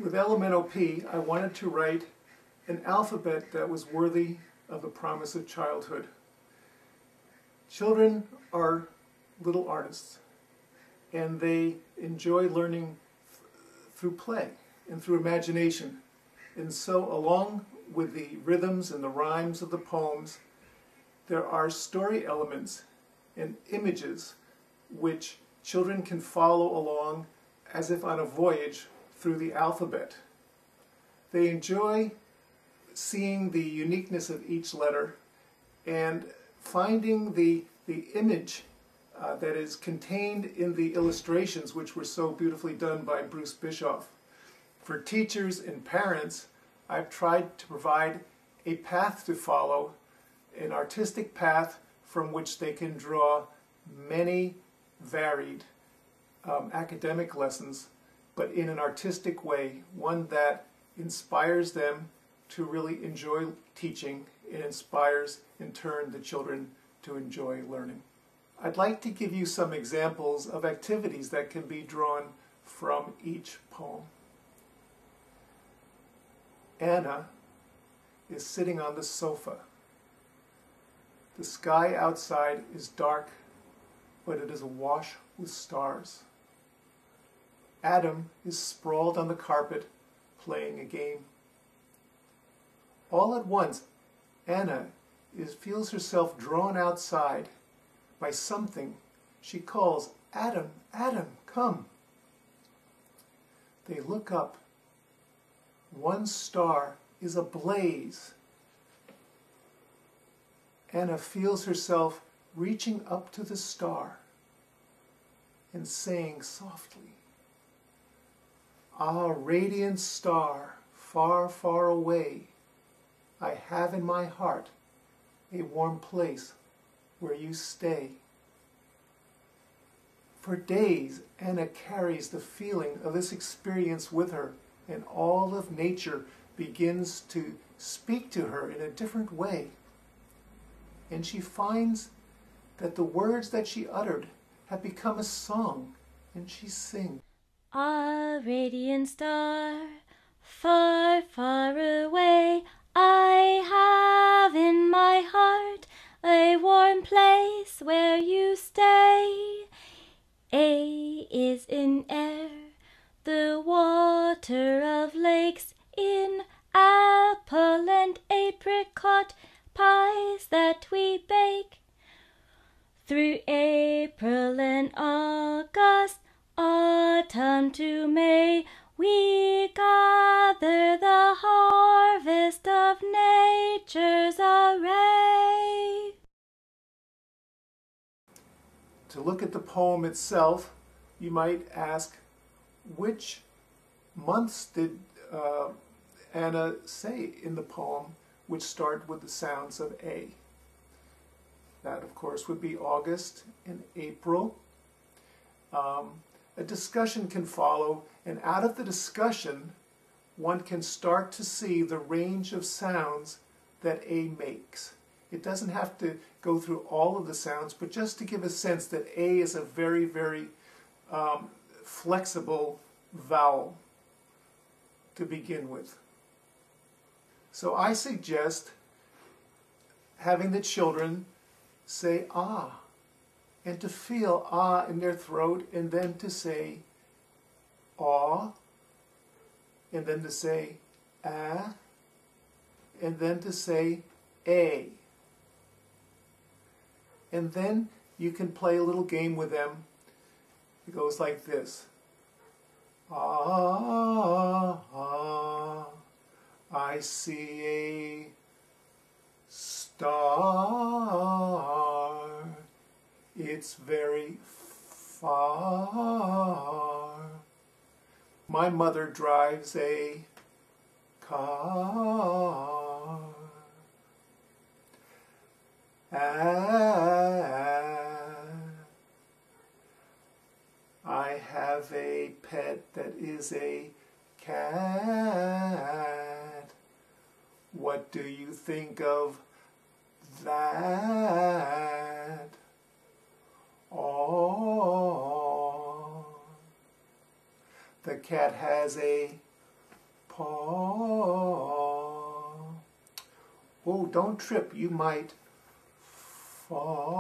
With LMNOP, I wanted to write an alphabet that was worthy of the promise of childhood. Children are little artists, and they enjoy learning through play and through imagination. And so, along with the rhythms and the rhymes of the poems, there are story elements and images which children can follow along as if on a voyage through the alphabet. They enjoy seeing the uniqueness of each letter and finding the image that is contained in the illustrations, which were so beautifully done by Bruce Bischoff. For teachers and parents, I've tried to provide a path to follow, an artistic path from which they can draw many varied academic lessons, but in an artistic way, one that inspires them to really enjoy teaching and inspires, in turn, the children to enjoy learning. I'd like to give you some examples of activities that can be drawn from each poem. Anna is sitting on the sofa. The sky outside is dark, but it is awash with stars. Adam is sprawled on the carpet, playing a game. All at once, Anna feels herself drawn outside by something. She calls, "Adam, Adam, come." They look up. One star is ablaze. Anna feels herself reaching up to the star and saying softly, "Ah, radiant star, far, far away, I have in my heart a warm place where you stay." For days, Anna carries the feeling of this experience with her, and all of nature begins to speak to her in a different way. And she finds that the words that she uttered have become a song, and she sings. Ah, radiant star, far, far away, I have in my heart a warm place where you stay. A is in air, the water of lakes, in apple and apricot pies that we bake. Through April and August, autumn to May, we gather the harvest of nature's array. To look at the poem itself, you might ask, which months did Anna say in the poem which start with the sounds of A? That, of course, would be August and April. A discussion can follow, and out of the discussion, one can start to see the range of sounds that A makes. It doesn't have to go through all of the sounds, but just to give a sense that A is a very, very flexible vowel to begin with. So I suggest having the children say ah, and to feel ah in their throat, and then to say aw, and then to say ah, and then to say a. And then you can play a little game with them. It goes like this. Ah, ah, I see a star. It's very far. My mother drives a car. I have a pet that is a cat. What do you think of that? Oh, the cat has a Oh, don't trip, you might fall.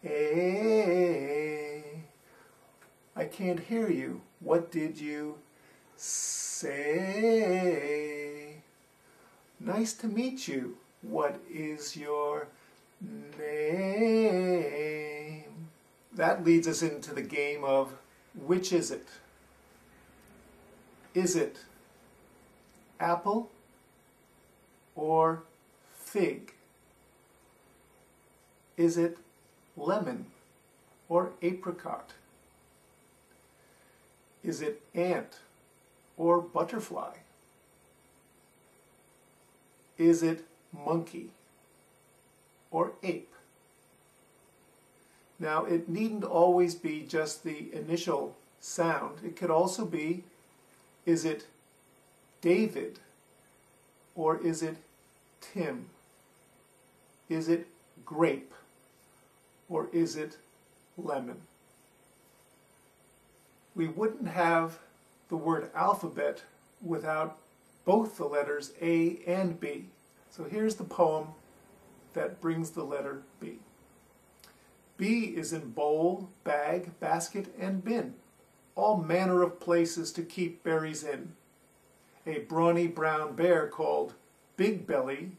A. I can't hear you. What did you say? Nice to meet you. What is your name? That leads us into the game of which is it? Is it apple or fig? Is it lemon or apricot? Is it ant or butterfly? Is it monkey or ape? Now, it needn't always be just the initial sound. It could also be, is it David or is it Tim? Is it grape or is it lemon? We wouldn't have the word alphabet without both the letters A and B. So here's the poem that brings the letter B. B is in bowl, bag, basket, and bin, all manner of places to keep berries in. A brawny brown bear called Big Belly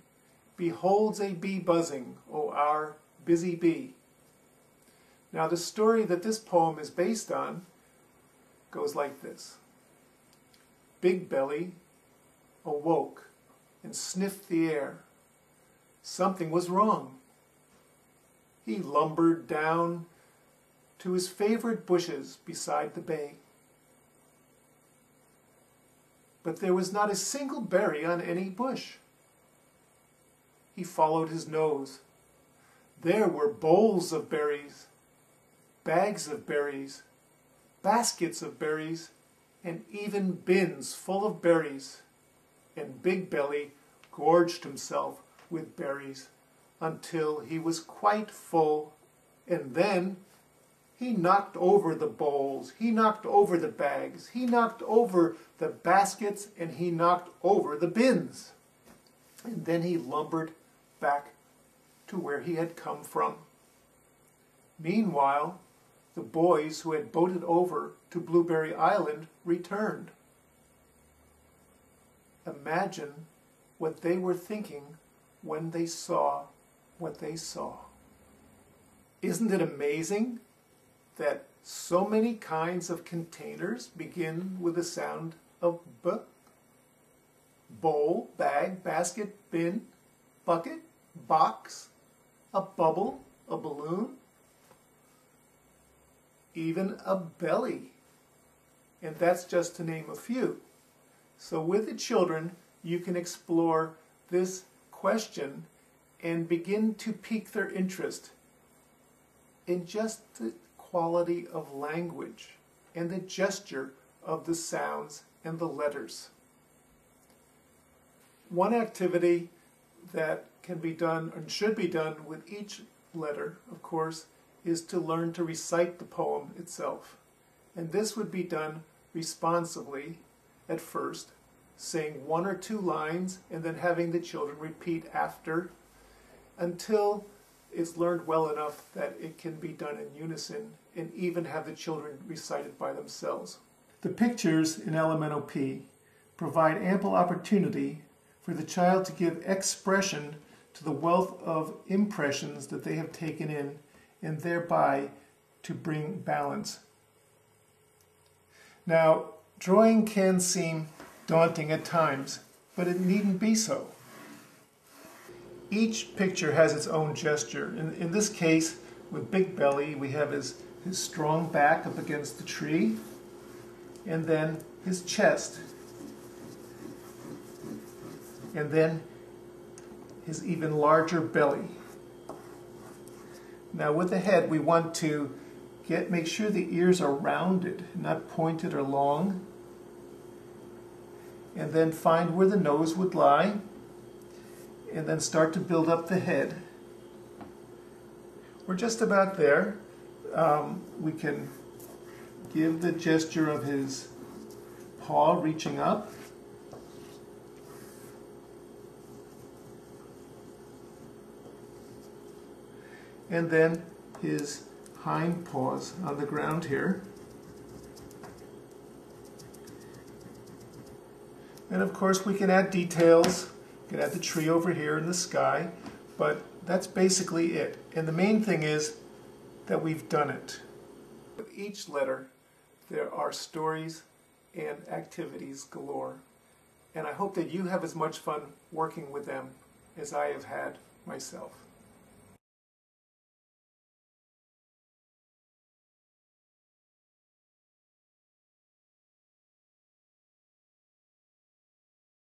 beholds a bee buzzing, oh our busy bee. Now the story that this poem is based on goes like this. Big Belly awoke and sniffed the air. Something was wrong. He lumbered down to his favorite bushes beside the bay. But there was not a single berry on any bush. He followed his nose. There were bowls of berries, bags of berries, baskets of berries, and even bins full of berries. And Big Belly gorged himself with berries until he was quite full, and then he knocked over the bowls, he knocked over the bags, he knocked over the baskets, and he knocked over the bins. And then he lumbered back to where he had come from. Meanwhile, the boys who had boated over to Blueberry Island returned. Imagine what they were thinking when they saw what they saw. Isn't it amazing that so many kinds of containers begin with the sound of B? Bowl, bag, basket, bin, bucket, box, a bubble, a balloon, even a belly. And that's just to name a few. So with the children, you can explore this question and begin to pique their interest in just the quality of language and the gesture of the sounds and the letters. One activity that can be done and should be done with each letter, of course, is to learn to recite the poem itself. And this would be done responsively at first, saying one or two lines and then having the children repeat after until it's learned well enough that it can be done in unison and even have the children recite it by themselves. The pictures in LMNOP provide ample opportunity for the child to give expression to the wealth of impressions that they have taken in and thereby to bring balance. Now, drawing can seem daunting at times, but it needn't be so. Each picture has its own gesture. In this case, with Big Belly, we have his strong back up against the tree, and then his chest, and then his even larger belly. Now with the head, we want to make sure the ears are rounded, not pointed or long, and then find where the nose would lie, and then start to build up the head. We're just about there. We can give the gesture of his paw reaching up. And then his hind paws on the ground here. And of course we can add details. We can add the tree over here in the sky, but that's basically it. And the main thing is that we've done it. With each letter, there are stories and activities galore. And I hope that you have as much fun working with them as I have had myself.